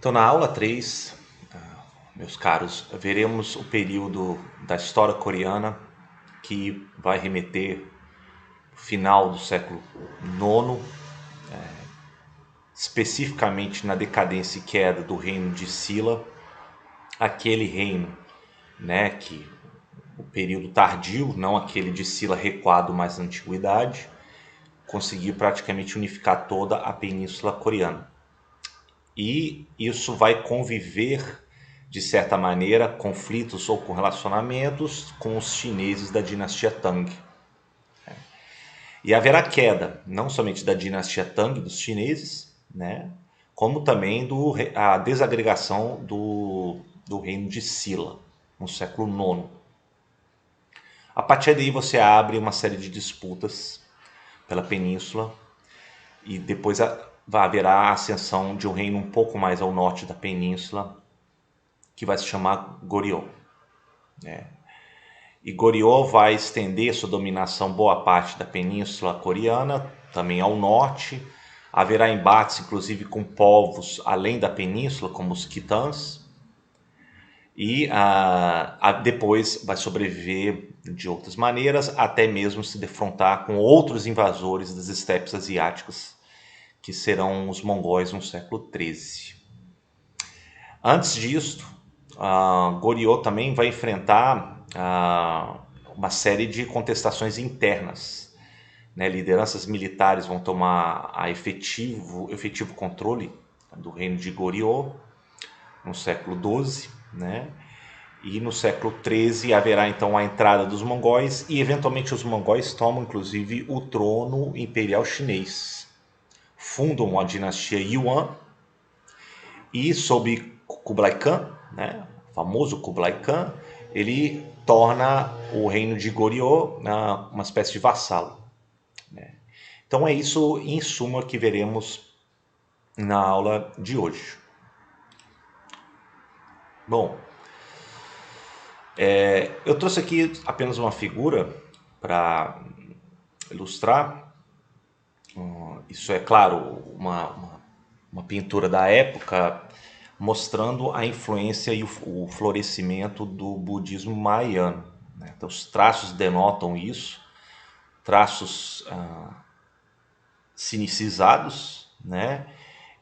Então, na aula 3, meus caros, veremos o período da história coreana que vai remeter ao final do século IX, especificamente na decadência e queda do reino de Silla, aquele reino, que o período tardio, não aquele de Silla recuado mais na antiguidade, conseguiu praticamente unificar toda a península coreana. E isso vai conviver, de certa maneira, conflitos ou correlacionamentos com os chineses da dinastia Tang. E haverá queda, não somente da dinastia Tang, dos chineses, como também a desagregação do reino de Silla, no século IX. A partir daí você abre uma série de disputas pela península e depois haverá a ascensão de um reino um pouco mais ao norte da península, que vai se chamar Goryeo. E Goryeo vai estender sua dominação boa parte da península coreana, também ao norte. Haverá embates, inclusive, com povos além da península, como os Khitans. E depois vai sobreviver de outras maneiras, até mesmo se defrontar com outros invasores das estepes asiáticas, que serão os mongóis no século XIII. Antes disso, Goryeo também vai enfrentar uma série de contestações internas. Lideranças militares vão tomar efetivo controle do reino de Goryeo no século XII, e no século XIII haverá então a entrada dos mongóis e eventualmente os mongóis tomam inclusive o trono imperial chinês. Fundam a dinastia Yuan e sob Kublai Khan, o famoso Kublai Khan, ele torna o reino de Goryeo uma espécie de vassalo. Então é isso em suma que veremos na aula de hoje. Bom, eu trouxe aqui apenas uma figura para ilustrar. Isso é claro, uma pintura da época mostrando a influência e o florescimento do budismo mahayano. Então, os traços denotam isso, traços sinicizados,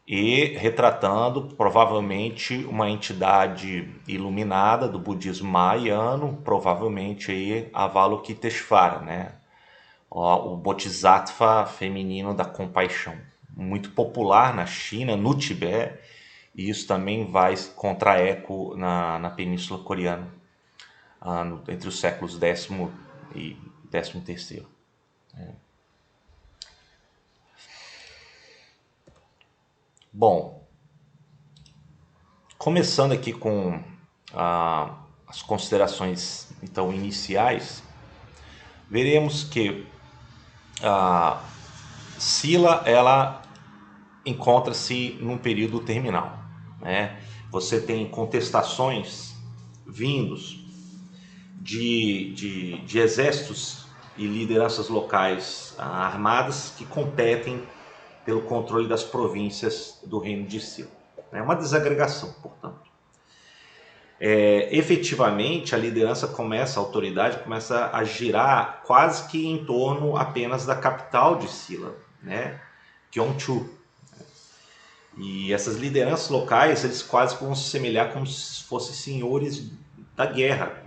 e retratando provavelmente uma entidade iluminada do budismo mahayano, provavelmente aí Avalokiteshvara, o Bodhisattva feminino da compaixão, muito popular na China, no Tibete, e isso também vai encontrar eco na Península Coreana, entre os séculos X e XIII. Bom, começando aqui com as considerações então iniciais, veremos que Silla ela encontra-se num período terminal. Você tem contestações vindos de exércitos e lideranças locais armadas que competem pelo controle das províncias do reino de Silla. É uma desagregação, portanto. Efetivamente, a liderança a autoridade começa a girar quase que em torno apenas da capital de Silla, Gyeongju. E essas lideranças locais, eles quase vão se semelhar como se fossem senhores da guerra,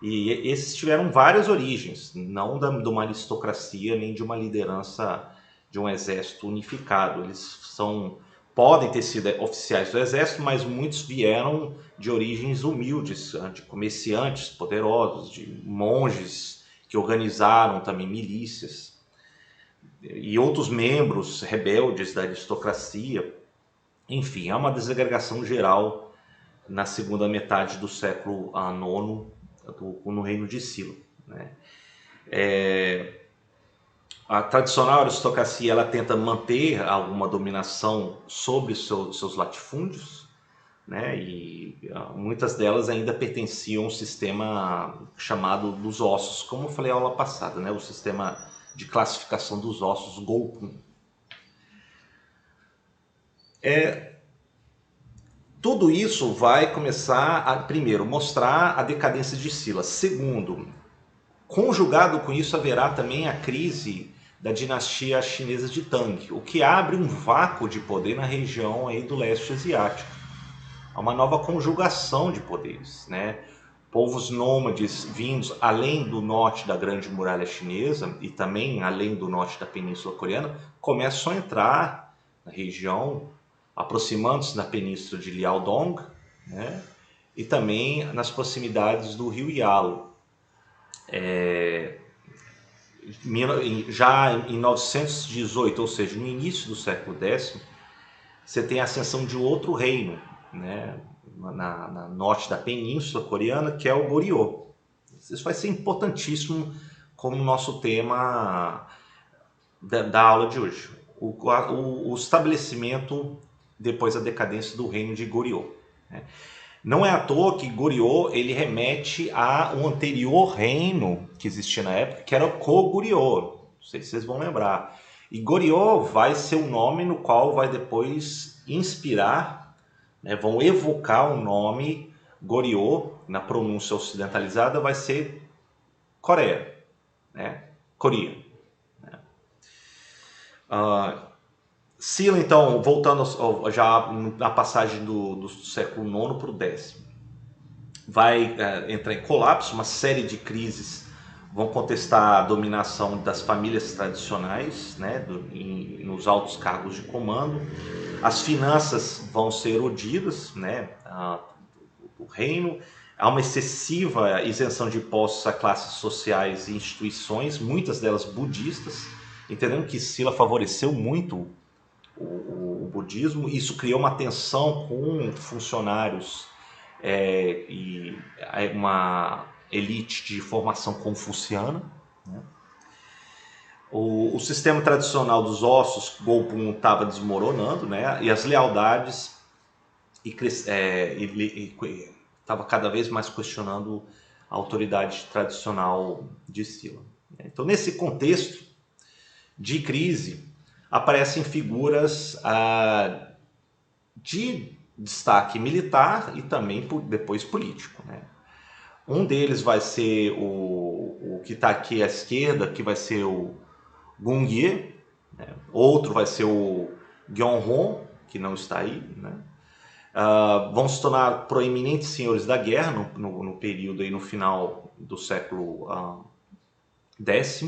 E esses tiveram várias origens, não de uma aristocracia nem de uma liderança de um exército unificado. Eles podem ter sido oficiais do exército, mas muitos vieram de origens humildes, de comerciantes poderosos, de monges que organizaram também milícias e outros membros rebeldes da aristocracia. Enfim, há uma desagregação geral na segunda metade do século IX no reino de Silla. A tradicional aristocracia ela tenta manter alguma dominação sobre seus latifúndios, e muitas delas ainda pertenciam a um sistema chamado dos ossos, como eu falei na aula passada, o sistema de classificação dos ossos Golpun. tudo isso vai começar a, primeiro, mostrar a decadência de Sila. Segundo, conjugado com isso, haverá também a crise da dinastia chinesa de Tang, o que abre um vácuo de poder na região aí do leste asiático. Há uma nova conjugação de poderes, né? Povos nômades vindos além do norte da Grande Muralha Chinesa e também além do norte da Península Coreana começam a entrar na região, aproximando-se da Península de Liaodong, né? E também nas proximidades do rio Yalu. Já em 918, ou seja, no início do século X, você tem a ascensão de outro reino, né, na norte da Península Coreana, que é o Goryeo. Isso vai ser importantíssimo como nosso tema da aula de hoje. O estabelecimento depois da decadência do reino de Goryeo, né? Não é à toa que Goryeo ele remete a um anterior reino que existia na época, que era o Koguryo. Não sei se vocês vão lembrar. E Goryeo vai ser o nome no qual vai depois inspirar, né, vão evocar o nome Goryeo, na pronúncia ocidentalizada vai ser Coreia, né? Coreia. Né? Sila, então, voltando já na passagem do século IX para o X, vai entrar em colapso, uma série de crises vão contestar a dominação das famílias tradicionais, né, nos altos cargos de comando. As finanças vão ser erodidas, né, do reino. Há uma excessiva isenção de impostos a classes sociais e instituições, muitas delas budistas, entendendo que Sila favoreceu muito o budismo. Isso criou uma tensão com funcionários e uma elite de formação confuciana, né? O sistema tradicional dos ossos, Gopun, estava desmoronando, né? E as lealdades estava cada vez mais questionando a autoridade tradicional de Sila. Então, nesse contexto de crise, aparecem figuras de destaque militar e também depois político, né? Um deles vai ser o que está aqui à esquerda, que vai ser o Gung-ye, né? Outro vai ser o Gyeonghon, que não está aí, né? Vão se tornar proeminentes senhores da guerra no período aí, no final do século X.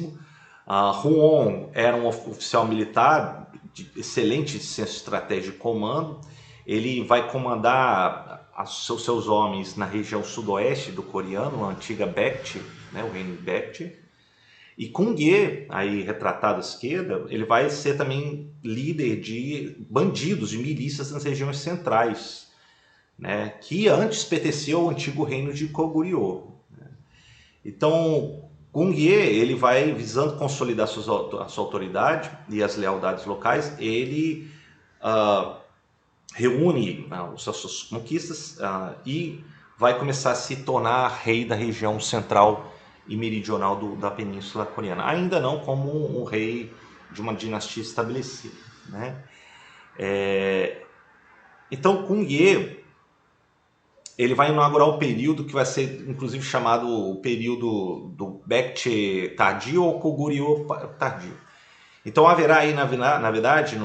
Huon era um oficial militar de excelente senso de estratégia e comando. Ele vai comandar seus homens na região sudoeste do coreano, a antiga Baekje, né, o reino Baekje. E Kung-ye, aí retratado à esquerda, ele vai ser também líder de bandidos, de milícias nas regiões centrais, né, que antes pertencia ao antigo reino de Koguryo. Então, Kung-ye, ele vai, visando consolidar a sua autoridade e as lealdades locais, ele reúne as suas conquistas e vai começar a se tornar rei da região central e meridional da Península Coreana. Ainda não como um rei de uma dinastia estabelecida, né? Então, Kung-ye, ele vai inaugurar um período que vai ser, inclusive, chamado o período do Baekje tardio ou Koguryo tardio. Então, haverá aí, na verdade,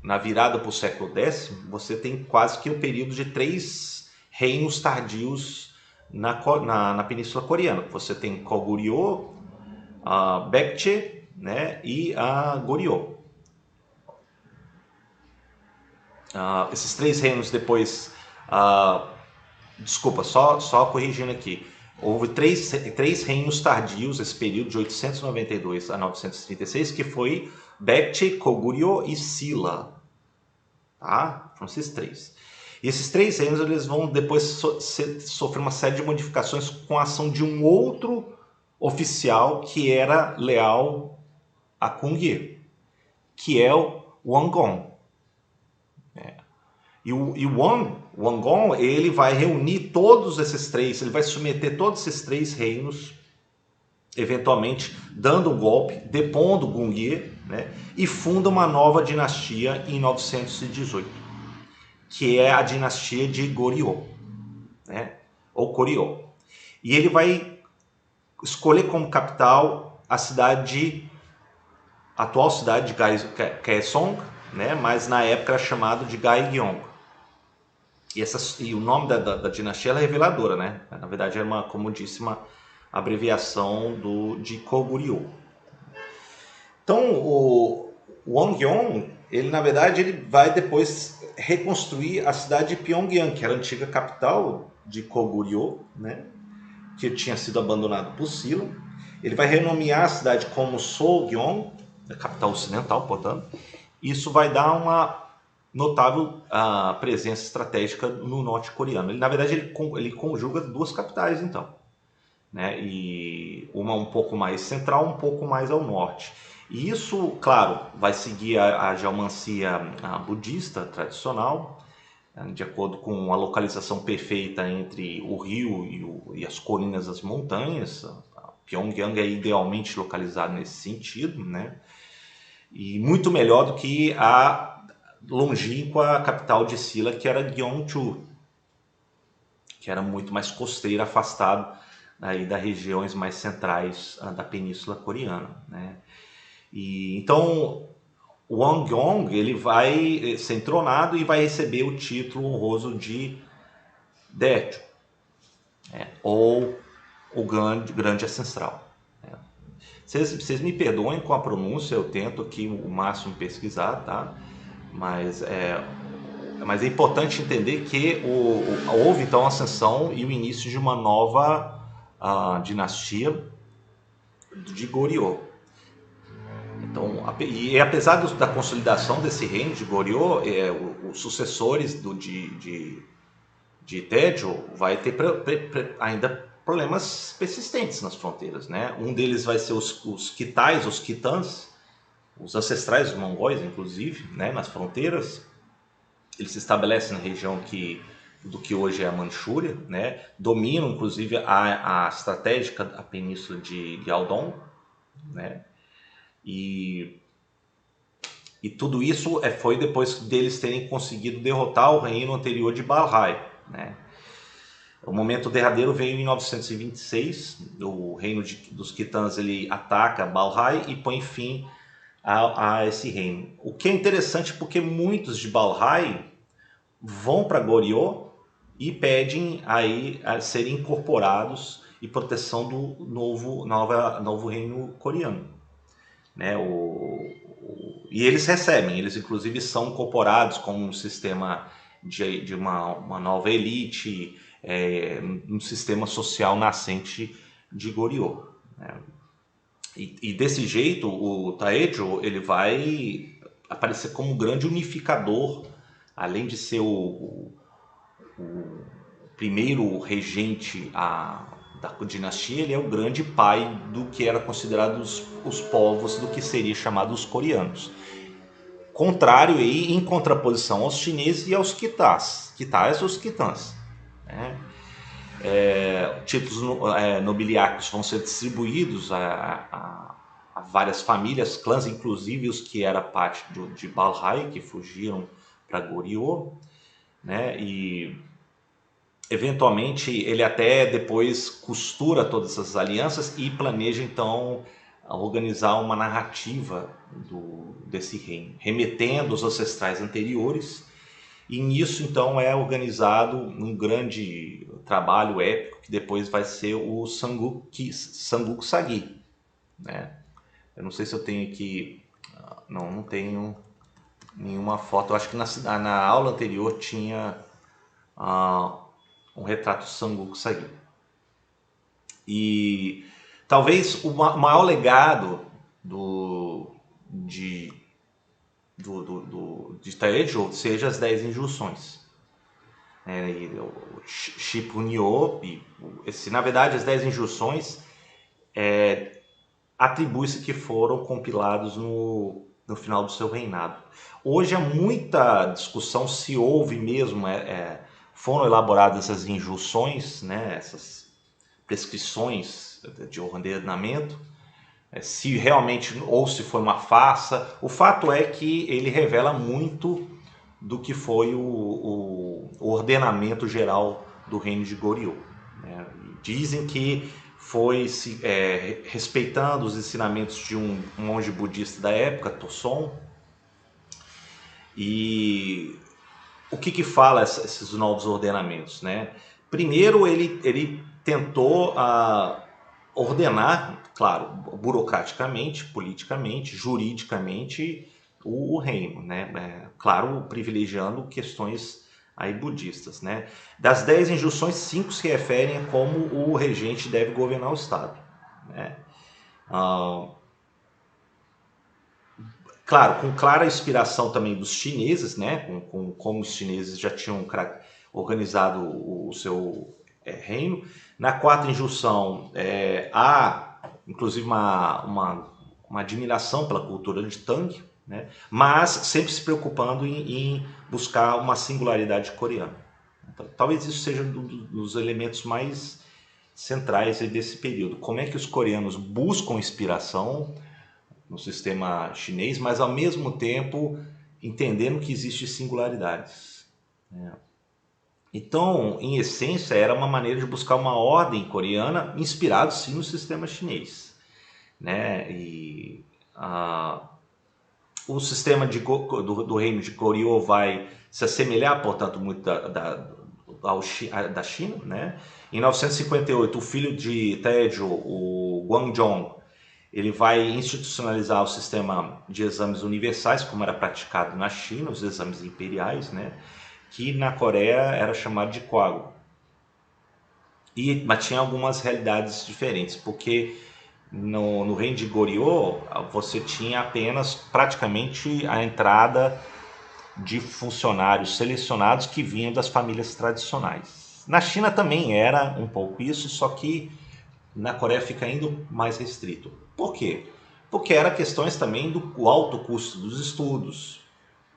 na virada para o século X, você tem quase que o período de 3 reinos tardios na Península Coreana. Você tem Koguryo, Baekje, né, e Goryeo. Esses 3 reinos depois... desculpa, só corrigindo aqui. Houve três reinos tardios, esse período de 892 a 936, que foi Baekje, Koguryo e Sila. Tá? Foram esses 3. E esses 3 reinos eles vão depois sofrer uma série de modificações com a ação de um outro oficial que era leal a Kung-ye, que é o Wangon. E o Wangon, ele vai reunir todos esses 3, ele vai submeter todos esses 3 reinos, eventualmente dando um golpe, depondo Gung-ye, né, e funda uma nova dinastia em 918, que é a dinastia de Goryeo, né? Ou Goryeo. E ele vai escolher como capital a atual cidade de Kaesong, né? Mas na época era chamado de Gaegyeong. E o nome da dinastia é reveladora, né? Na verdade, era como eu disse, uma abreviação de Goguryeo. Então, o Wongeon, ele na verdade ele vai depois reconstruir a cidade de Pyongyang, que era a antiga capital de Goguryeo, né? Que tinha sido abandonado por Silla. Ele vai renomear a cidade como Sogyong, a capital ocidental, portanto. Isso vai dar uma notável presença estratégica no norte coreano. Ele, na verdade, ele conjuga duas capitais, então, né? E uma um pouco mais central, um pouco mais ao norte. E isso, claro, vai seguir a geomancia budista tradicional, de acordo com a localização perfeita entre o rio e as colinas das montanhas. Pyongyang é idealmente localizado nesse sentido, né? E muito melhor do que a longínqua capital de Silla, que era Gyeongju, que era muito mais costeira, afastado aí das regiões mais centrais da Península Coreana, né? E então o Wongeon, ele vai ser entronado e vai receber o título honroso de Daejeon, né? Ou o grande ancestral. Vocês me perdoem com a pronúncia, eu tento aqui o máximo pesquisar, tá? Mas é importante entender que houve então a ascensão e o início de uma nova dinastia de Goryeo. Então, apesar da consolidação desse reino de Goryeo, os sucessores de Daejeon vai ter ainda problemas persistentes nas fronteiras, né? Um deles vai ser os Khitais, os Khitans, os ancestrais dos mongóis, inclusive, né, nas fronteiras. Eles se estabelecem na região do que hoje é a Manchúria, né? Dominam, inclusive, a estratégica a península de Liaodong, né? E tudo isso foi depois deles terem conseguido derrotar o reino anterior de Balhae, né? O momento derradeiro veio em 926, o reino dos Khitans ele ataca Balhae e põe fim a esse reino. O que é interessante porque muitos de Balhae vão para Goryeo e pedem aí a serem incorporados e proteção do novo reino coreano, né? E eles recebem, eles inclusive são incorporados como um sistema de uma nova elite, um sistema social nascente de Goryeo, né? E desse jeito o Daejeon ele vai aparecer como um grande unificador, além de ser o primeiro regente da dinastia, ele é o grande pai do que era considerado os povos do que seria chamado os coreanos. Contrário e em contraposição aos chineses e aos Khitais os Khitans, né? Títulos nobiliários vão ser distribuídos a várias famílias, clãs, inclusive os que eram parte de Balhae, que fugiram para Goryeo, né? E eventualmente ele até depois costura todas essas alianças e planeja então organizar uma narrativa desse reino, remetendo aos ancestrais anteriores. E nisso então é organizado um grande trabalho épico que depois vai ser o Samguk Sagi, né? Eu não sei se eu tenho aqui, não tenho nenhuma foto. Eu acho que na aula anterior tinha um retrato do Samguk Sagi. E talvez o maior legado de Daejeon seja as 10 injunções. O Shipunyo, na verdade as 10 injunções atribui-se que foram compilados no final do seu reinado. Hoje há muita discussão se houve mesmo, foram elaboradas essas injunções, né, essas prescrições de ordenamento, se realmente ou se foi uma farsa. O fato é que ele revela muito do que foi o ordenamento geral do reino de Goryeo, né? Dizem que foi respeitando os ensinamentos de um monge budista da época, Toson. E o que fala esses novos ordenamentos, né? Primeiro, ele tentou ordenar, claro, burocraticamente, politicamente, juridicamente, o reino, né? Claro, privilegiando questões aí budistas, né? Das 10 injunções, 5 se referem a como o regente deve governar o Estado, né? Claro, com clara inspiração também dos chineses, né? Com como os chineses já tinham organizado o seu reino. Na quarta injunção, há inclusive uma admiração pela cultura de Tang, né? Mas sempre se preocupando em buscar uma singularidade coreana. Então, talvez isso seja um dos elementos mais centrais desse período. Como é que os coreanos buscam inspiração no sistema chinês, mas ao mesmo tempo entendendo que existem singularidades, né? Então, em essência, era uma maneira de buscar uma ordem coreana inspirado sim no sistema chinês, né? E o sistema do reino de Goryeo vai se assemelhar, portanto, muito da China, né? Em 958, o filho de Taejo, o Gwangjong, ele vai institucionalizar o sistema de exames universais, como era praticado na China, os exames imperiais, né? Que na Coreia era chamado de Kwago. Mas tinha algumas realidades diferentes, porque no reino de Goryeo você tinha apenas praticamente a entrada de funcionários selecionados que vinham das famílias tradicionais. Na China também era um pouco isso, só que na Coreia fica ainda mais restrito. Por quê? Porque era questões também do alto custo dos estudos,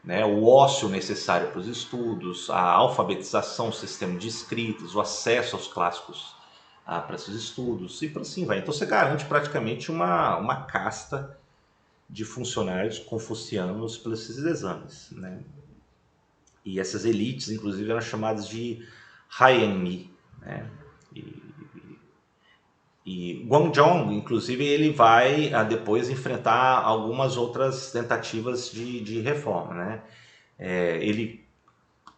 né? O ócio necessário para os estudos, a alfabetização, o sistema de escritas, o acesso aos clássicos para esses estudos e por assim vai. Então você garante praticamente uma casta de funcionários confucianos pelos esses exames, né? E essas elites, inclusive, eram chamadas de Haienmi, né? E Guangzhou, inclusive, ele vai depois enfrentar algumas outras tentativas de reforma, né? Ele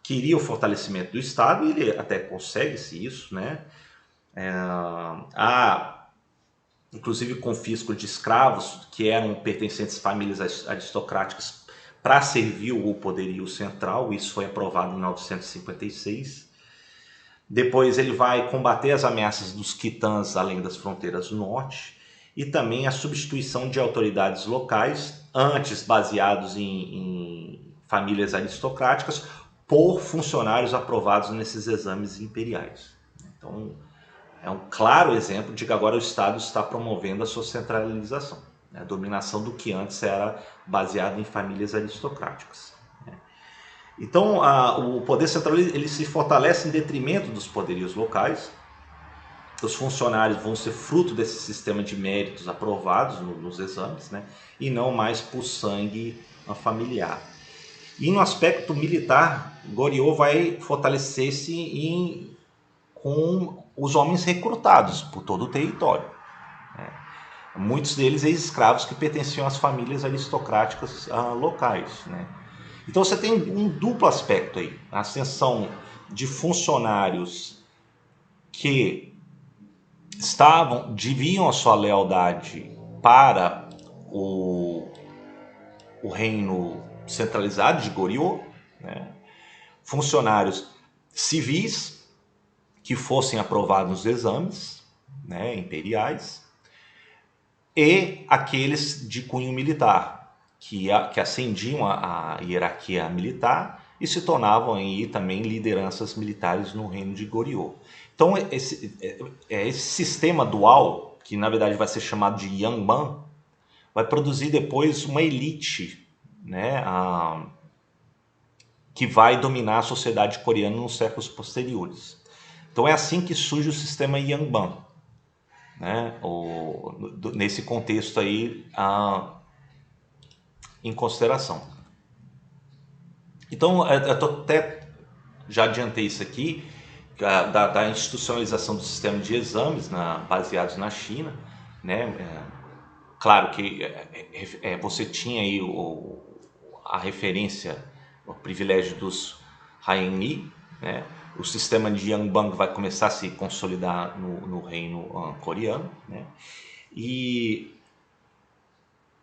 queria o fortalecimento do Estado e ele até consegue-se isso, né? Há, inclusive, confisco de escravos que eram pertencentes a famílias aristocráticas para servir o poderio central. Isso foi aprovado em 956. Depois ele vai combater as ameaças dos quitãs além das fronteiras do norte e também a substituição de autoridades locais, antes baseados em famílias aristocráticas, por funcionários aprovados nesses exames imperiais. Então, é um claro exemplo de que agora o Estado está promovendo a sua centralização, né? A dominação do que antes era baseado em famílias aristocráticas. Então, o poder central ele se fortalece em detrimento dos poderios locais. Os funcionários vão ser fruto desse sistema de méritos aprovados nos exames, né? E não mais por sangue familiar. E no aspecto militar, Goryeo vai fortalecer-se com os homens recrutados por todo o território, né? Muitos deles ex-escravos que pertenciam às famílias aristocráticas locais, né? Então você tem um duplo aspecto aí, a ascensão de funcionários que deviam a sua lealdade para o reino centralizado de Goryeo, né? Funcionários civis que fossem aprovados nos exames, né, imperiais, e aqueles de cunho militar, que ascendiam a hierarquia militar e se tornavam aí também lideranças militares no reino de Goryeo. Então esse sistema dual, que na verdade vai ser chamado de Yangban, vai produzir depois uma elite, né, que vai dominar a sociedade coreana nos séculos posteriores. Então é assim que surge o sistema Yangban, né, nesse contexto aí em consideração. Então, eu tô até já adiantei isso aqui, da institucionalização do sistema de exames baseados na China, né? Claro que você tinha aí a referência, o privilégio dos Haein, né? O sistema de Yangbang vai começar a se consolidar no reino coreano, né? E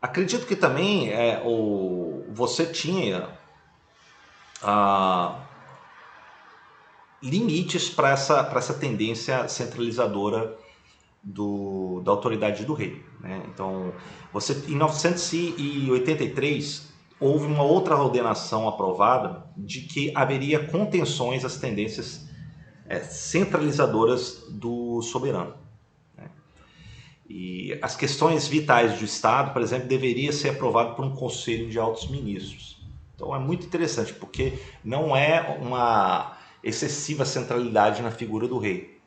acredito que também você tinha ah, limites para essa tendência centralizadora da autoridade do rei, né? Então, em 983 houve uma outra ordenação aprovada de que haveria contenções às tendências centralizadoras do soberano, né? E as questões vitais do Estado, por exemplo, deveria ser aprovado por um conselho de altos ministros. Então é muito interessante, porque não é uma excessiva centralidade na figura do rei,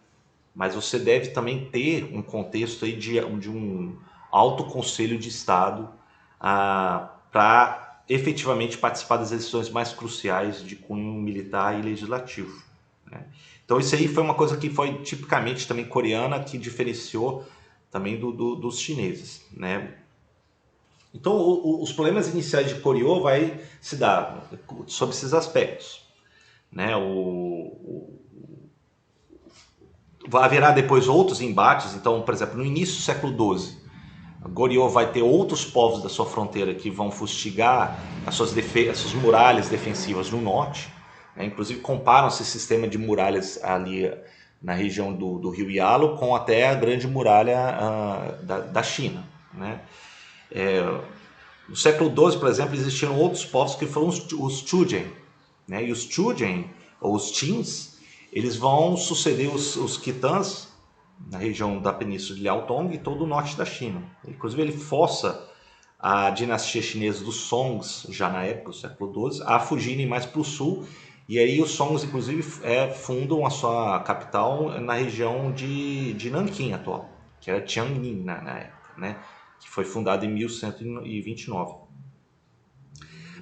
mas você deve também ter um contexto aí de um alto conselho de Estado para efetivamente participar das decisões mais cruciais de cunho militar e legislativo, né? Então isso aí foi uma coisa que foi tipicamente também coreana, que diferenciou também dos chineses, né? Então os problemas iniciais de Goryeo vai se dar sobre esses aspectos, né? Haverá depois outros embates. Então, por exemplo, no início do século XII, Goryeo vai ter outros povos da sua fronteira que vão fustigar as suas muralhas defensivas no norte, né? Inclusive comparam-se esse sistema de muralhas ali na região do rio Yalo com até a grande muralha da China, né? No século XII, por exemplo, existiram outros povos que foram os Chujin, né? E os Chujin, ou os Qins, eles vão suceder os Khitans na região da península de Liaotong e todo o norte da China. Inclusive, ele força a dinastia chinesa dos Songs, já na época do século XII, a fugirem mais para o sul. E aí os Songs, inclusive, fundam a sua capital na região de Nanquim atual, que era Tianjin na época, né? Que foi fundada em 1129.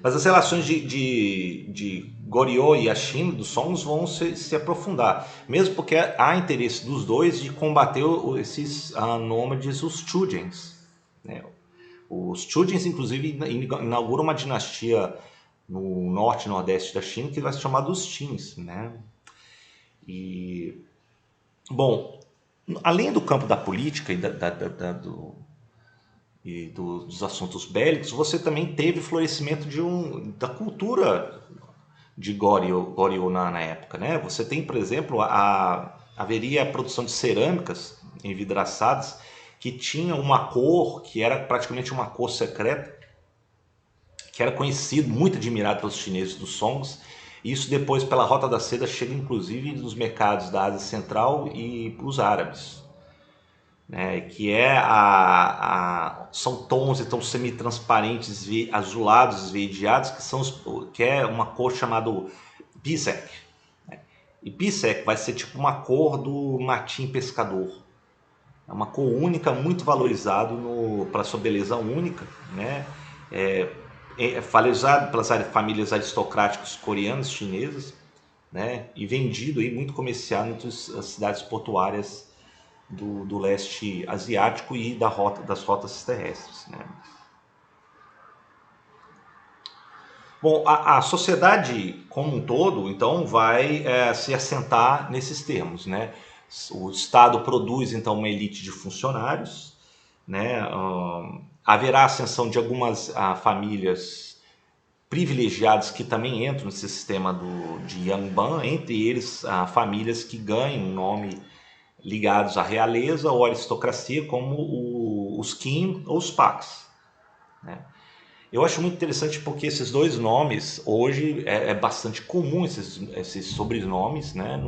Mas as relações de Goryeo e a China, dos Songs, vão se aprofundar, mesmo porque há interesse dos dois de combater esses nômades, os Chujins, né? Os Chujins, inclusive, inauguram uma dinastia no norte e nordeste da China que vai se chamar dos Qins, né? E, bom, além do campo da política dos assuntos bélicos, você também teve florescimento da cultura de Goryeo na época, né? Você tem, por exemplo, haveria a produção de cerâmicas envidraçadas que tinha uma cor que era praticamente uma cor secreta, que era conhecido, muito admirado pelos chineses dos Songs. Isso depois, pela Rota da Seda, chega inclusive nos mercados da Ásia Central e para os árabes, né? Que são tons então semi-transparentes, azulados, esverdeados, que é uma cor chamada Bisek, né? E Bisek vai ser tipo uma cor do martim pescador. É uma cor única, muito valorizado para sua beleza única, né? Valorizado pelas famílias aristocráticas coreanas, chinesas, né? E vendido aí muito comercial entre as cidades portuárias do leste asiático e das rotas terrestres, né? Bom, a sociedade como um todo, então, vai se assentar nesses termos, né? O Estado produz, então, uma elite de funcionários, né? Haverá ascensão de algumas famílias privilegiadas que também entram nesse sistema de Yangban, entre eles famílias que ganham um nome ligados à realeza ou aristocracia, como os Qin ou os Pax, né? Eu acho muito interessante porque esses dois nomes, hoje é bastante comum esses sobrenomes, né,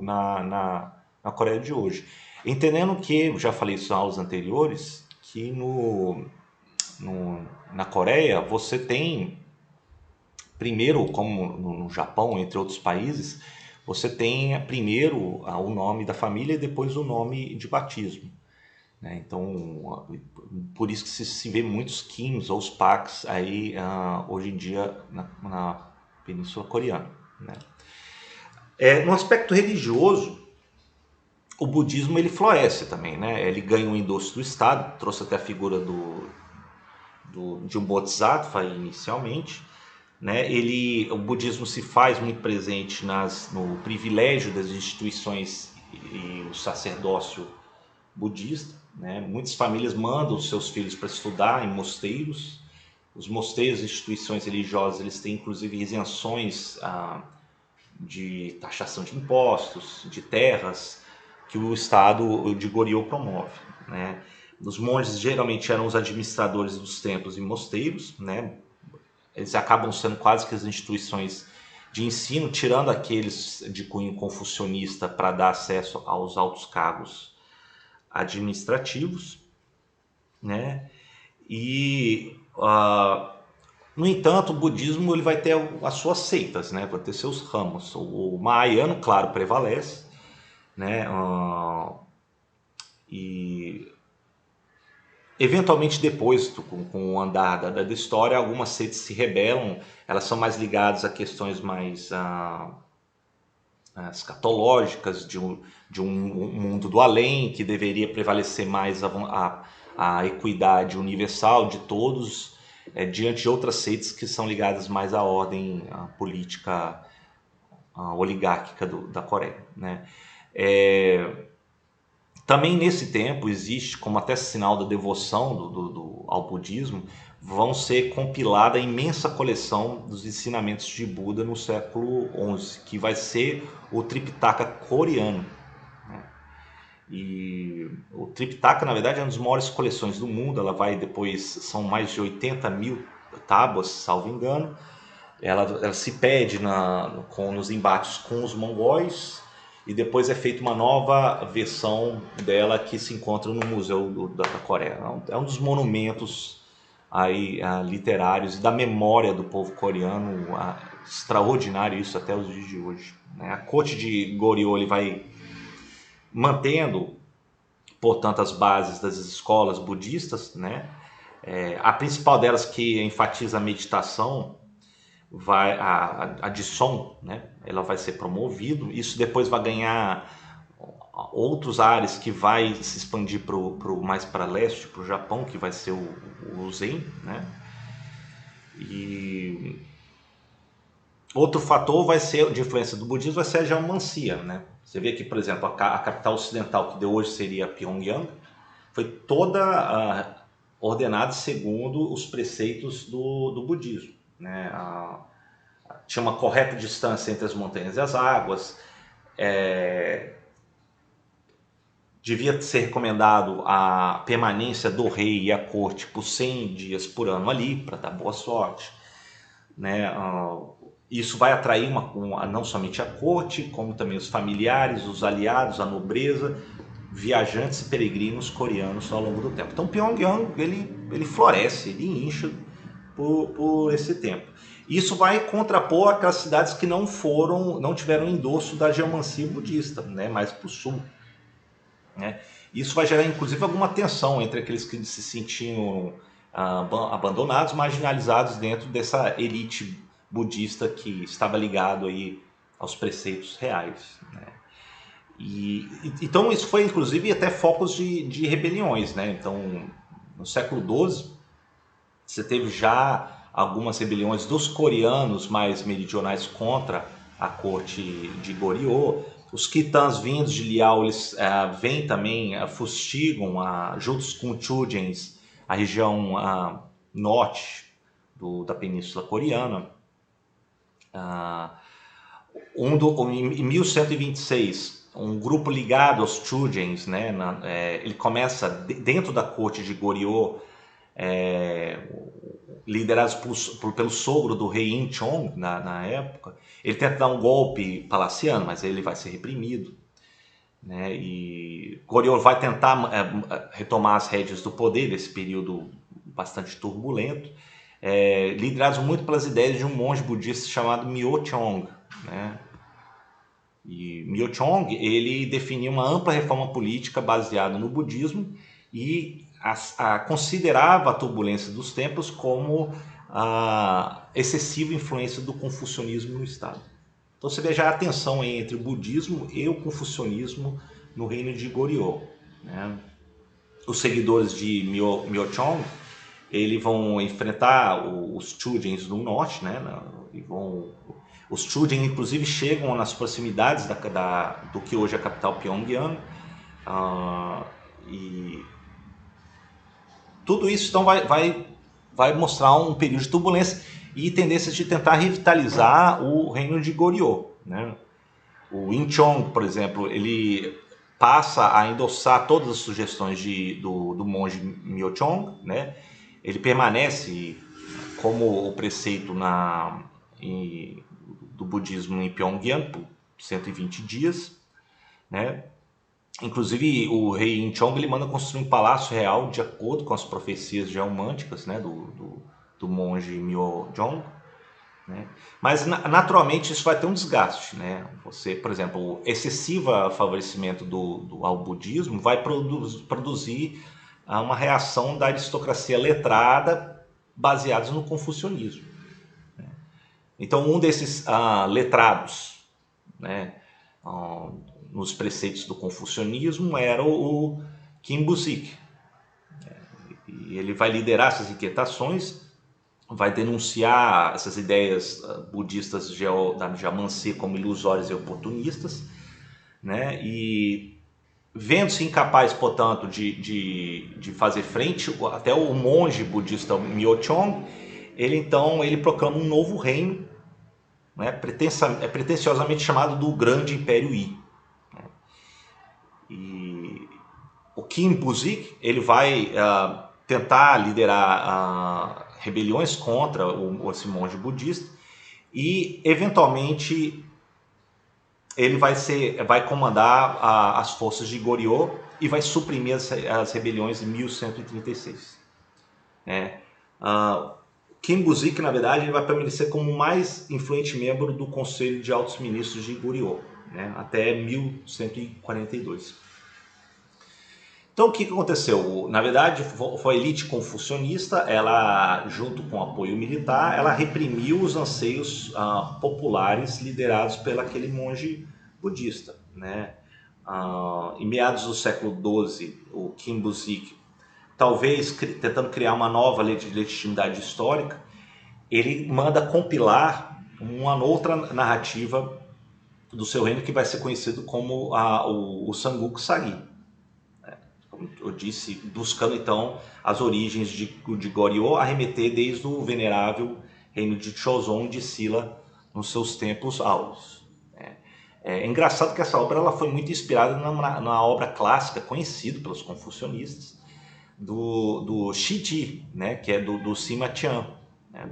na Coreia de hoje. Entendendo que, eu já falei isso em aulas anteriores, que na Coreia você tem, primeiro, como no Japão, entre outros países, você tem primeiro o nome da família e depois o nome de batismo, né? Então, por isso que se vê muitos Kims ou os Paks aí hoje em dia Península Coreana, né? No aspecto religioso, o budismo ele floresce também, né? Ele ganha um endosso do Estado, trouxe até a figura de um Bodhisattva inicialmente, né? O budismo se faz muito presente no privilégio das instituições e o sacerdócio budista, né? Muitas famílias mandam os seus filhos para estudar em mosteiros. Os mosteiros, instituições religiosas, eles têm inclusive isenções de taxação de impostos, de terras, que o Estado de Goryeo promove, né? Os monges geralmente eram os administradores dos templos e mosteiros, né? Eles acabam sendo quase que as instituições de ensino, tirando aqueles de cunho confucionista para dar acesso aos altos cargos administrativos, né? E no entanto, o budismo ele vai ter as suas seitas, né? Vai ter seus ramos. O Mahayana, claro, prevalece, né? E eventualmente depois, com o andar da história, algumas seitas se rebelam. Elas são mais ligadas a questões mais escatológicas de um mundo do além, que deveria prevalecer mais a equidade universal de todos, diante de outras seitas que são ligadas mais à ordem política oligárquica da Coreia, né? Também nesse tempo existe, como até sinal da devoção ao budismo, vão ser compilada a imensa coleção dos ensinamentos de Buda no século XI, que vai ser o Tripitaka coreano, né? E o Tripitaka, na verdade, é uma das maiores coleções do mundo. Ela vai depois, são mais de 80 mil tábuas, salvo engano. Ela se perde nos embates com os mongóis, e depois é feita uma nova versão dela que se encontra no Museu da Coreia. É um dos monumentos aí, literários e da memória do povo coreano, extraordinário isso até os dias de hoje, né? A corte de Goryeo ele vai mantendo, portanto, as bases das escolas budistas, né? A principal delas, que enfatiza a meditação, a de som, né? Ela vai ser promovido. Isso depois vai ganhar outros ares, que vai se expandir mais para leste, para o Japão, que vai ser o Zen, né? E outro fator vai ser de influência do budismo, vai ser a geomancia, né? Você vê que, por exemplo, a capital ocidental, que de hoje seria Pyongyang, foi toda ordenada segundo os preceitos do budismo, né? Tinha uma correta distância entre as montanhas e as águas. Devia ser recomendado a permanência do rei e a corte por 100 dias por ano ali, para dar boa sorte, né? Isso vai atrair não somente a corte, como também os familiares, os aliados, a nobreza, viajantes e peregrinos coreanos ao longo do tempo. Então Pyongyang ele floresce, ele incha por esse tempo. Isso vai contrapor aquelas cidades que não tiveram endosso da geomancia budista, né, mais para o sul, né? Isso vai gerar inclusive alguma tensão entre aqueles que se sentiam abandonados, marginalizados dentro dessa elite budista que estava ligado aí aos preceitos reais, né? Então isso foi inclusive até focos de rebeliões, né? Então no século XII você teve já algumas rebeliões dos coreanos mais meridionais contra a corte de Goryeo. Os Khitans vindos de Liao, eles vêm também, fustigam, juntos com os Chujens, a região norte da Península Coreana. Em 1126, um grupo ligado aos Chujens, né, ele começa dentro da corte de Goryeo, liderados pelo sogro do rei Incheon na época. Ele tenta dar um golpe palaciano, mas ele vai ser reprimido, né? E Goryeo vai tentar retomar as rédeas do poder nesse período bastante turbulento, liderados muito pelas ideias de um monge budista chamado Myo Cheong, né? E Myo Cheong ele definiu uma ampla reforma política baseada no budismo e considerava a turbulência dos tempos como a excessiva influência do confucionismo no Estado. Então você vê já a tensão entre o budismo e o confucionismo no reino de Goryeo, né? Os seguidores de Myochong, eles vão enfrentar os Chujins no norte, né? Os Chujin, inclusive, chegam nas proximidades do que hoje é a capital Pyongyang. E tudo isso então vai mostrar um período de turbulência e tendências de tentar revitalizar o reino de Goryeo, né? O Incheon, por exemplo, ele passa a endossar todas as sugestões do monge Myochong, né? Ele permanece como o preceito do budismo em Pyongyang por 120 dias, né? Inclusive o rei Incheon ele manda construir um palácio real de acordo com as profecias geomânticas, né, do monge Myochong, né? Mas naturalmente isso vai ter um desgaste, né? Você, por exemplo, o excessivo favorecimento ao budismo vai produzir uma reação da aristocracia letrada baseados no confucionismo. Então um desses letrados, né, nos preceitos do confucionismo era o Kim Buzik. E ele vai liderar essas inquietações, vai denunciar essas ideias budistas da Jamancia como ilusórias e oportunistas, né? E vendo-se incapaz, portanto, de fazer frente, até o monge budista Myochong, ele proclama um novo reino, né? Pretensiosamente chamado do Grande Império Yi. E o Kim Buzik ele vai tentar liderar rebeliões contra esse monge budista e eventualmente ele vai comandar as forças de Goryeo e vai suprimir as rebeliões em 1136. Kim Buzik, na verdade, ele vai permanecer como o mais influente membro do Conselho de Altos Ministros de Goryeo, né, até 1142. Então o que aconteceu? Na verdade, foi a elite confucionista, ela, junto com apoio militar, ela reprimiu os anseios populares liderados pelo aquele monge budista, né? Em meados do século XII, o Kim Buzik, talvez tentando criar uma nova legitimidade histórica, ele manda compilar uma outra narrativa do seu reino que vai ser conhecido como o Samguk Sagi. Eu disse, buscando então as origens de Goryeo, a remeter desde o venerável reino de Joseon de Silla nos seus tempos áureos. É engraçado que essa obra ela foi muito inspirada na obra clássica conhecida pelos confucionistas do Shiji, né, que é do Sima Qian, né?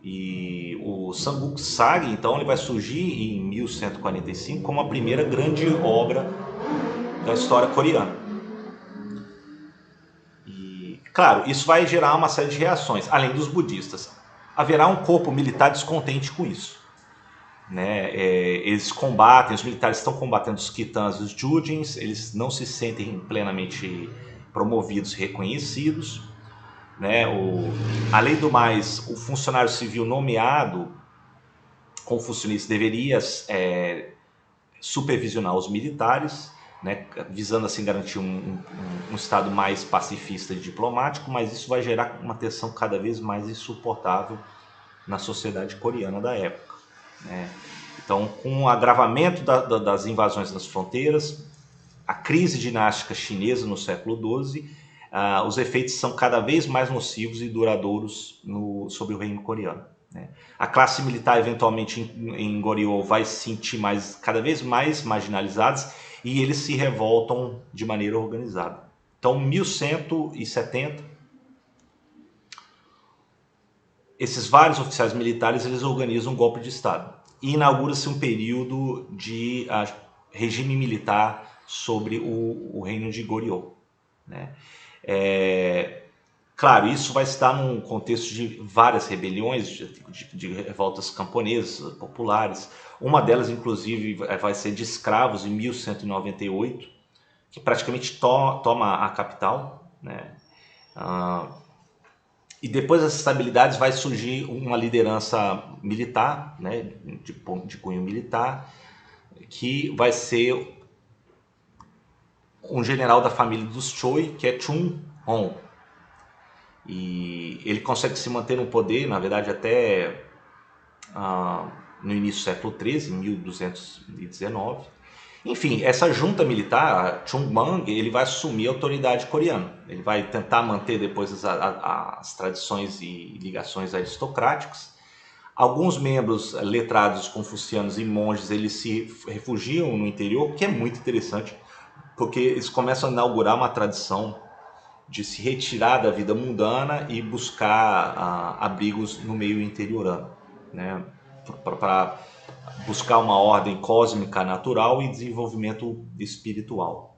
E o Samguk Sagi então ele vai surgir em 1145 como a primeira grande obra da história coreana. Claro, isso vai gerar uma série de reações, além dos budistas. Haverá um corpo militar descontente com isso, né? Eles combatem, os militares estão combatendo os Khitans e os Jujins, eles não se sentem plenamente promovidos e reconhecidos, né? Além do mais, o funcionário civil nomeado confucionista deveria supervisionar os militares, né, visando assim garantir um estado mais pacifista e diplomático, mas isso vai gerar uma tensão cada vez mais insuportável na sociedade coreana da época, né? Então, com o agravamento das invasões nas fronteiras, a crise dinástica chinesa no século XII, os efeitos são cada vez mais nocivos e duradouros sobre o reino coreano, né? A classe militar, eventualmente, em Goryeo vai se sentir cada vez mais marginalizados e eles se revoltam de maneira organizada. Então, 1170, esses vários oficiais militares eles organizam um golpe de Estado e inaugura-se um período de regime militar sobre o reino de Goryeo, né? Claro, isso vai estar num contexto de várias rebeliões, de revoltas camponesas, populares. Uma delas, inclusive, vai ser de escravos em 1198, que praticamente toma a capital, né? E depois dessas estabilidades vai surgir uma liderança militar, né, de cunho militar, que vai ser um general da família dos Choi, que é Chung Hong. E ele consegue se manter no poder, na verdade, até no início do século XIII, em 1219. Enfim, essa junta militar, Chung Bang, ele vai assumir a autoridade coreana. Ele vai tentar manter depois as tradições e ligações aristocráticas. Alguns membros letrados confucianos e monges, eles se refugiam no interior, o que é muito interessante, porque eles começam a inaugurar uma tradição de se retirar da vida mundana e buscar abrigos no meio interiorano, né? Para buscar uma ordem cósmica natural e desenvolvimento espiritual.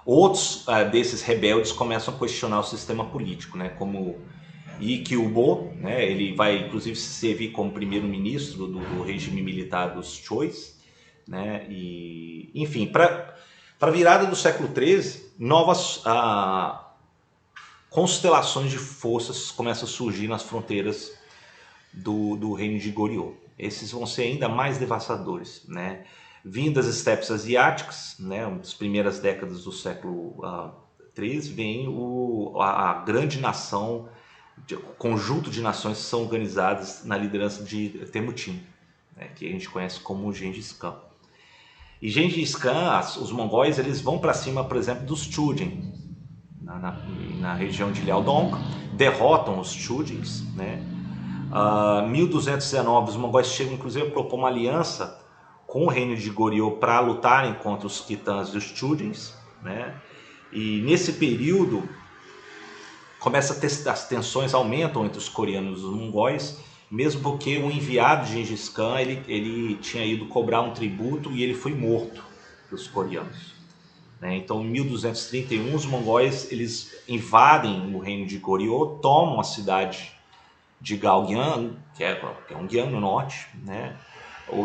Outros desses rebeldes começam a questionar o sistema político, né? Como Lee Kyu-bo, né? Ele vai inclusive servir como primeiro-ministro do regime militar dos Chois, né? E, enfim, para a virada do século XIII, novas constelações de forças começam a surgir nas fronteiras do reino de Goryeo. Esses vão ser ainda mais devastadores, né? Vindo das estepes asiáticas, né, nas primeiras décadas do século XIII, vem a grande nação, o conjunto de nações que são organizadas na liderança de Temujin, né, que a gente conhece como Gengis Khan. E Gengis Khan, os mongóis, eles vão para cima, por exemplo, dos Chujin, na região de Liaodong, derrotam os Chujins, né? 1219, os mongóis chegam inclusive a propor uma aliança com o reino de Goryeo para lutarem contra os Khitans e os Chujins, né? E nesse período começa a ter, as tensões aumentam entre os coreanos e os mongóis, mesmo porque o enviado de Gengis Khan ele tinha ido cobrar um tributo e ele foi morto pelos coreanos, né? Então, em 1231, os mongóis eles invadem o reino de Goryeo, tomam a cidade de Gaogyang, que é Pyongyang no norte, né?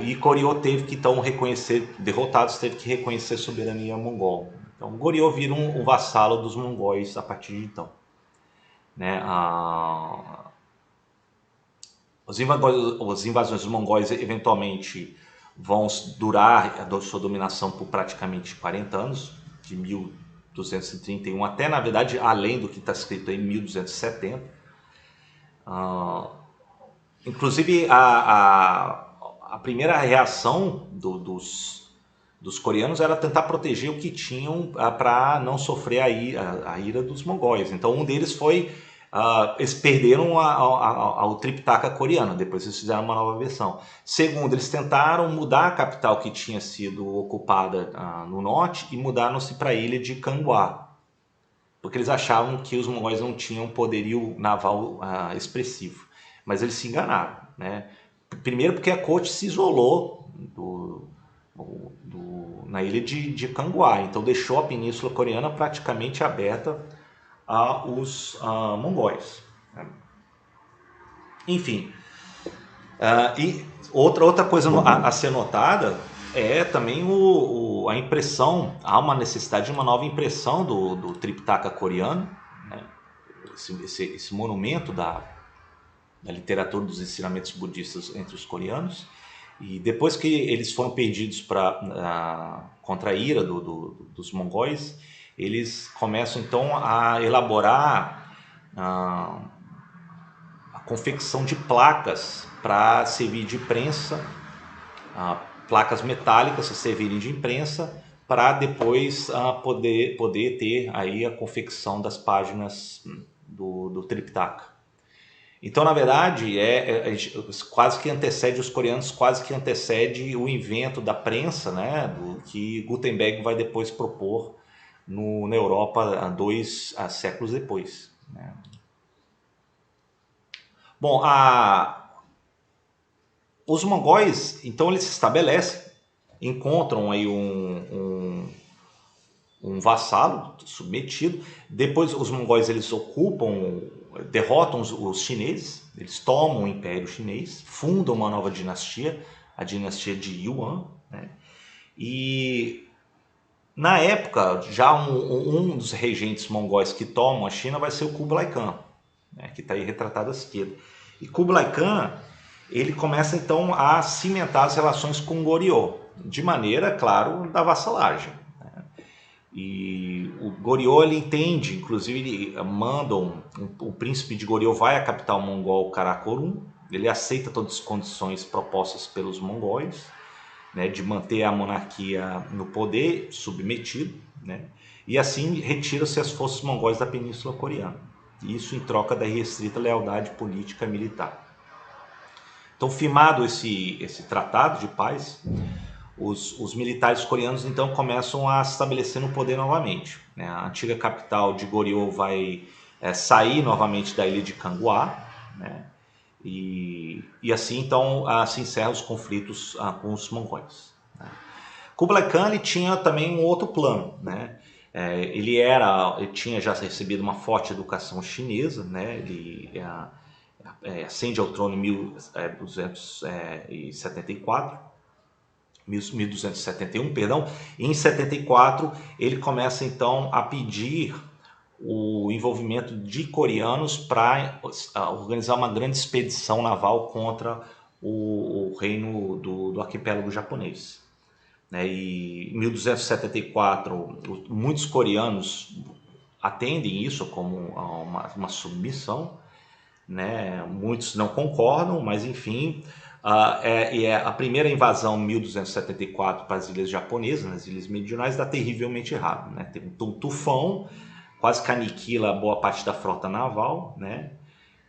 E Goryeo teve que então reconhecer, derrotados, teve que reconhecer a soberania mongol. Então, Goryeo vira um vassalo dos mongóis a partir de então, né? As invasões dos mongóis eventualmente vão durar a sua dominação por praticamente 40 anos, de 1231 até, na verdade, além do que está escrito em 1270. Inclusive, a primeira reação dos coreanos era tentar proteger o que tinham para não sofrer a ira dos mongóis. Então, um deles foi... eles perderam o Tripitaka coreano, depois eles fizeram uma nova versão. Segundo, eles tentaram mudar a capital que tinha sido ocupada no norte e mudaram-se para a ilha de Kangwa, porque eles achavam que os mongóis não tinham poderio naval expressivo. Mas eles se enganaram, né? Primeiro porque a corte se isolou na ilha de Kangwa, então deixou a península coreana praticamente aberta aos mongóis, né? Enfim, e outra coisa a ser notada é também a impressão, há uma necessidade de uma nova impressão do Tripitaka coreano, né? Esse monumento da literatura dos ensinamentos budistas entre os coreanos. E depois que eles foram perdidos contra a ira dos mongóis, eles começam então a elaborar a confecção de placas para servir de imprensa, placas metálicas a servirem de imprensa, para depois poder ter aí a confecção das páginas do Tripitaka. Então, na verdade, quase que antecede os coreanos, quase que antecede o invento da prensa, né, do que Gutenberg vai depois propor na Europa 2 séculos depois, né? Bom, os mongóis, então, eles se estabelecem, encontram aí um vassalo submetido. Depois os mongóis eles derrotam os chineses, eles tomam o Império Chinês, fundam uma nova dinastia, a dinastia de Yuan, né? E na época, já um dos regentes mongóis que tomam a China vai ser o Kublai Khan. né, que está aí retratado à esquerda. E Kublai Khan, ele começa então a cimentar as relações com Goryeo, de maneira, claro, da vassalagem. E o Goryeo, ele entende, inclusive ele manda o príncipe de Goryeo vai à capital mongol Karakorum, ele aceita todas as condições propostas pelos mongóis, né, de manter a monarquia no poder, submetido, né, e assim retira-se as forças mongóis da Península Coreana. Isso em troca da irrestrita lealdade política e militar. Então, firmado esse tratado de paz, os militares coreanos então começam a estabelecer no poder novamente, né? A antiga capital de Goryeo vai sair novamente da ilha de Kangwa, né? E assim então se encerram os conflitos com os mongóis, né? Kublai Khan, ele tinha também um outro plano, né? Ele tinha já recebido uma forte educação chinesa, né? Ele ascende ao trono em 1271, perdão. Em 74 ele começa então a pedir o envolvimento de coreanos para organizar uma grande expedição naval contra o reino do arquipélago japonês, né? E em 1274 muitos coreanos atendem isso como uma submissão, né? Muitos não concordam, mas enfim, a primeira invasão em 1274 para as ilhas japonesas, nas ilhas meridionais, dá terrivelmente errado, né? Tem um tufão, quase que aniquila boa parte da frota naval, né?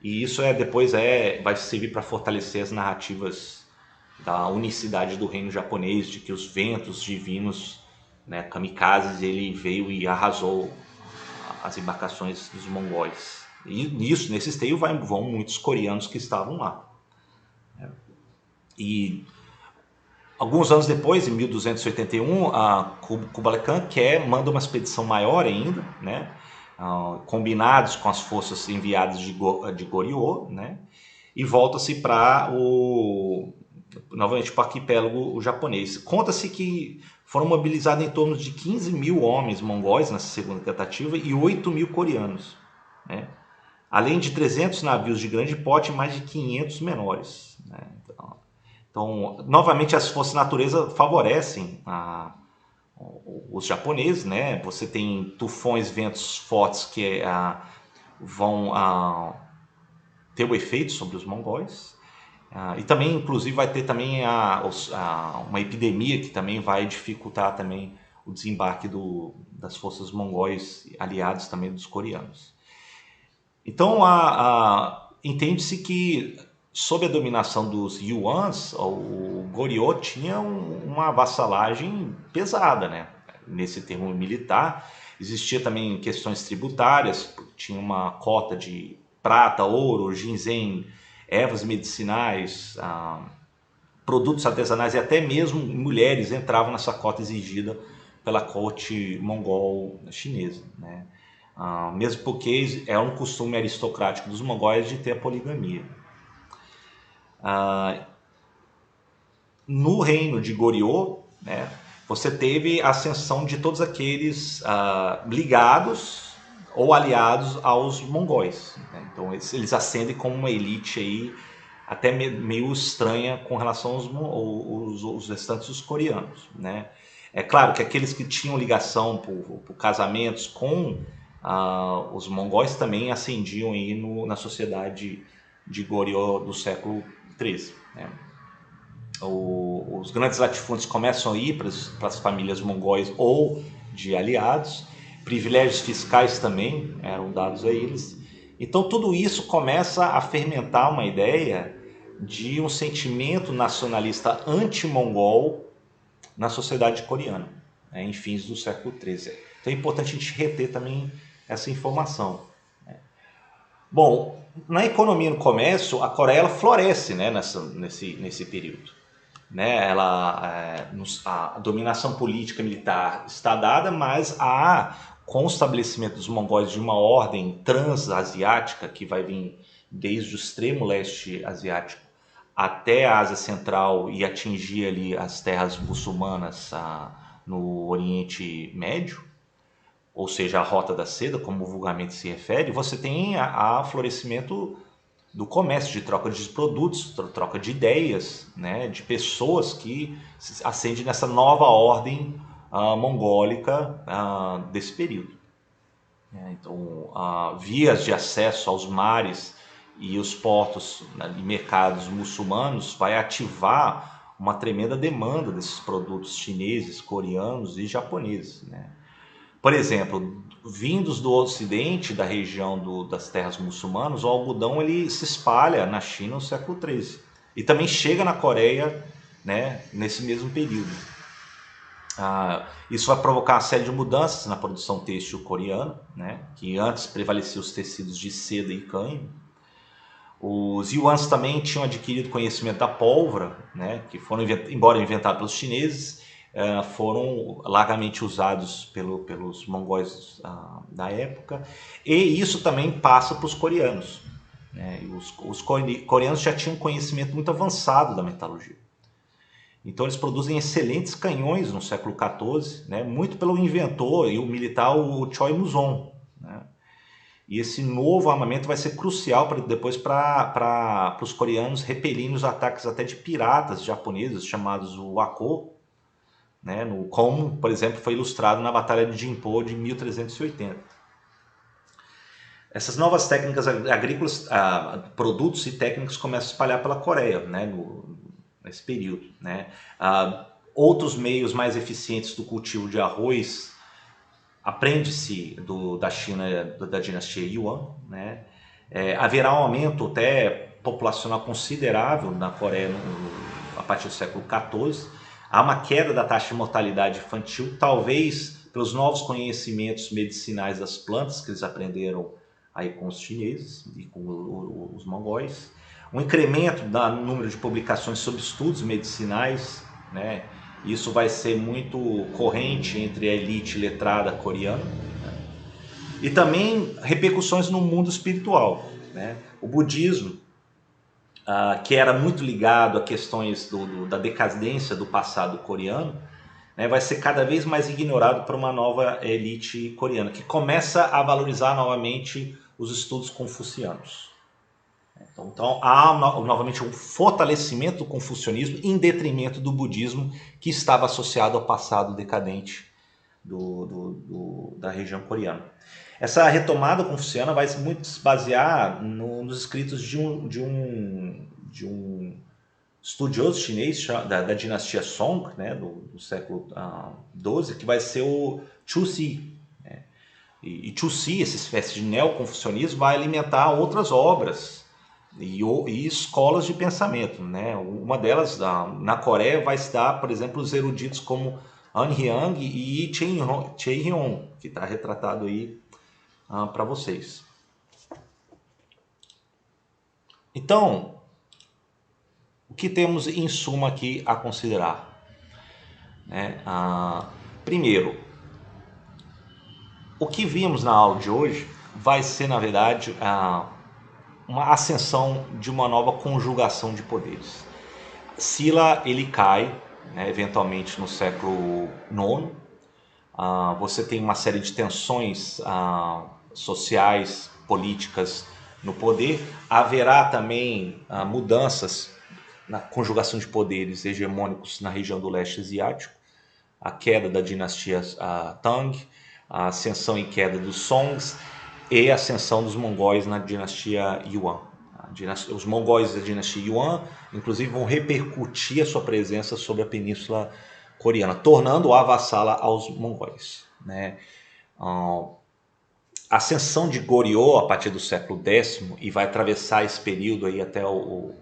E isso depois vai servir para fortalecer as narrativas da unicidade do reino japonês, de que os ventos divinos, né, kamikazes, ele veio e arrasou as embarcações dos mongóis. E nesse esteio vão muitos coreanos que estavam lá. E alguns anos depois, em 1281, Kublai Khan manda uma expedição maior ainda, né? Combinados com as forças enviadas de Goryeo, né? E volta-se novamente para o arquipélago japonês. Conta-se que foram mobilizados em torno de 15 mil homens mongóis nessa segunda tentativa e 8 mil coreanos, né? Além de 300 navios de grande porte e mais de 500 menores, né? Então, novamente, as forças da natureza favorecem os japoneses, né? Você tem tufões, ventos fortes que vão ter o efeito sobre os mongóis. E também, inclusive, vai ter também uma epidemia que também vai dificultar também o desembarque das forças mongóis aliados também dos coreanos. Então, entende-se que, sob a dominação dos Yuans, o Goryeo tinha uma vassalagem pesada, né? Nesse termo militar. Existia também questões tributárias, tinha uma cota de prata, ouro, ginseng, ervas medicinais, produtos artesanais e até mesmo mulheres entravam nessa cota exigida pela corte mongol chinesa, né? Mesmo porque é um costume aristocrático dos mongóis de ter a poligamia. No reino de Goryeo, né, você teve a ascensão de todos aqueles ligados ou aliados aos mongóis, né? Então eles ascendem como uma elite aí até meio estranha com relação aos restantes dos coreanos, né? É claro que aqueles que tinham ligação por casamentos com os mongóis também ascendiam aí na sociedade de Goryeo do século XIII, né? Os grandes latifúndios começam a ir para as famílias mongóis ou de aliados, privilégios fiscais também eram dados a eles. Então tudo isso começa a fermentar uma ideia de um sentimento nacionalista anti-mongol na sociedade coreana, né, em fins do século XIII. Então é importante a gente reter também essa informação. Bom, na economia e no comércio, a Coreia ela floresce, né, nesse período, né? A dominação política militar está dada, mas com o estabelecimento dos mongóis de uma ordem transasiática que vai vir desde o extremo leste asiático até a Ásia Central e atingir ali as terras muçulmanas no Oriente Médio, ou seja, a Rota da Seda, como vulgarmente se refere, você tem a florescimento do comércio, de troca de produtos, troca de ideias, né, de pessoas que ascendem nessa nova ordem mongólica desse período. Então, vias de acesso aos mares e os portos, né, e mercados muçulmanos vai ativar uma tremenda demanda desses produtos chineses, coreanos e japoneses, né? Por exemplo, vindos do ocidente, da região das terras muçulmanas, o algodão ele se espalha na China no século XIII e também chega na Coreia, né, nesse mesmo período. Isso vai provocar uma série de mudanças na produção têxtil coreana, né, que antes prevaleciam os tecidos de seda e cânhamo. Os yuans também tinham adquirido conhecimento da pólvora, né, que foram, embora inventados pelos chineses, foram largamente usados pelos mongóis da época, e isso também passa para os coreanos, né? Os coreanos já tinham um conhecimento muito avançado da metalurgia. Então eles produzem excelentes canhões no século XIV, né, muito pelo inventor e o militar o Choi Mu-song, né? E esse novo armamento vai ser crucial depois para os coreanos repelirem os ataques até de piratas japoneses chamados Wako, né, como, por exemplo, foi ilustrado na Batalha de Jinpo de 1380. Essas novas técnicas agrícolas, produtos e técnicas começam a espalhar pela Coreia, né, nesse período, né. Outros meios mais eficientes do cultivo de arroz aprende-se da China, da dinastia Yuan, né. Haverá um aumento até populacional considerável na Coreia a partir do século XIV. Há uma queda da taxa de mortalidade infantil, talvez pelos novos conhecimentos medicinais das plantas que eles aprenderam aí com os chineses e com os mongóis. Um incremento no número de publicações sobre estudos medicinais, né? Isso vai ser muito corrente entre a elite letrada coreana, né? E também repercussões no mundo espiritual, né? O budismo, que era muito ligado a questões da decadência do passado coreano, né, vai ser cada vez mais ignorado por uma nova elite coreana, que começa a valorizar novamente os estudos confucianos. Então há novamente um fortalecimento do confucionismo em detrimento do budismo, que estava associado ao passado decadente da região coreana. Essa retomada confuciana vai muito se basear nos escritos de um estudioso chinês da dinastia Song, né, do século XII, que vai ser o Chu Si. Né? E Chu Si, essa espécie de neoconfucionismo, vai alimentar outras obras e escolas de pensamento, né? Uma delas, na Coreia, vai estar, por exemplo, os eruditos como Han Hyang e Chae Hyun, que está retratado aí para vocês. Então, o que temos em suma aqui a considerar? Né? Primeiro, o que vimos na aula de hoje vai ser, na verdade, uma ascensão de uma nova conjugação de poderes. Silla ele cai, né, eventualmente no século IX. Você tem uma série de tensões sociais, políticas no poder. Haverá também mudanças na conjugação de poderes hegemônicos na região do leste asiático, a queda da dinastia Tang, a ascensão e queda dos Songs e a ascensão dos mongóis na dinastia Yuan. Os mongóis da dinastia Yuan, inclusive, vão repercutir a sua presença sobre a península coreana, tornando-a vassala aos mongóis. Né? A ascensão de Goryeo a partir do século X e vai atravessar esse período aí até o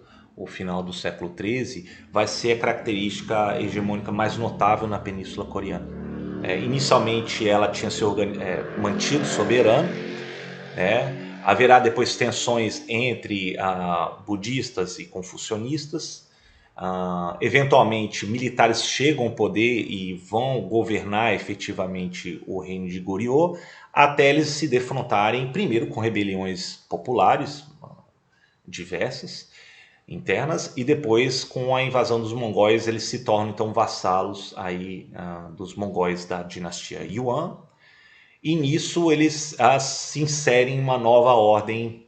final do século XIII, vai ser a característica hegemônica mais notável na península coreana. Inicialmente ela tinha se mantido soberana, né? Haverá depois tensões entre budistas e confucionistas. Eventualmente militares chegam ao poder e vão governar efetivamente o reino de Goryeo, até eles se defrontarem primeiro com rebeliões populares diversas, internas, e depois com a invasão dos mongóis eles se tornam então vassalos aí, dos mongóis da dinastia Yuan. e nisso eles se inserem em uma nova ordem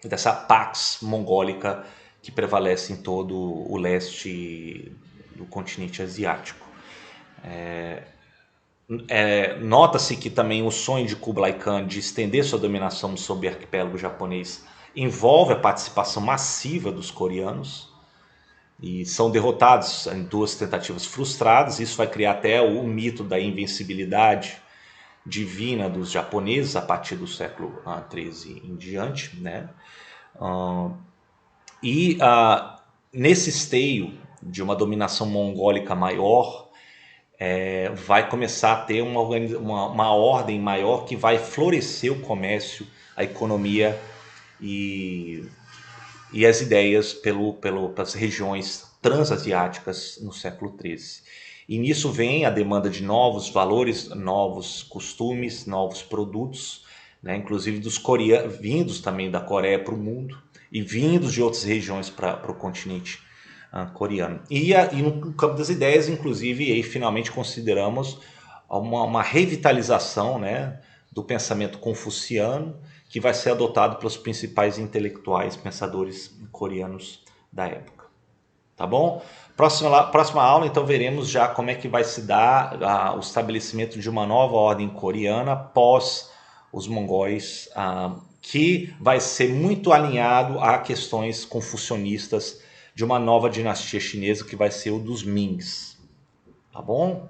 dessa Pax Mongólica que prevalece em todo o leste do continente asiático. Nota-se que também o sonho de Kublai Khan de estender sua dominação sobre o arquipélago japonês envolve a participação massiva dos coreanos, e são derrotados em duas tentativas frustradas. Isso vai criar até o mito da invencibilidade divina dos japoneses a partir do século XIII em diante, né? Nesse esteio de uma dominação mongólica maior, vai começar a ter uma ordem maior que vai florescer o comércio, a economia e as ideias pelas regiões transasiáticas no século XIII. E nisso vem a demanda de novos valores, novos costumes, novos produtos, né? Inclusive vindos também da Coreia para o mundo e vindos de outras regiões para o continente coreano. E no campo das ideias, inclusive, aí finalmente consideramos uma revitalização, né, do pensamento confuciano, que vai ser adotado pelos principais intelectuais, pensadores coreanos da época. Tá bom? Próxima aula, então, veremos já como é que vai se dar o estabelecimento de uma nova ordem coreana após os mongóis, que vai ser muito alinhado a questões confucionistas de uma nova dinastia chinesa, que vai ser o dos Mings. Tá bom?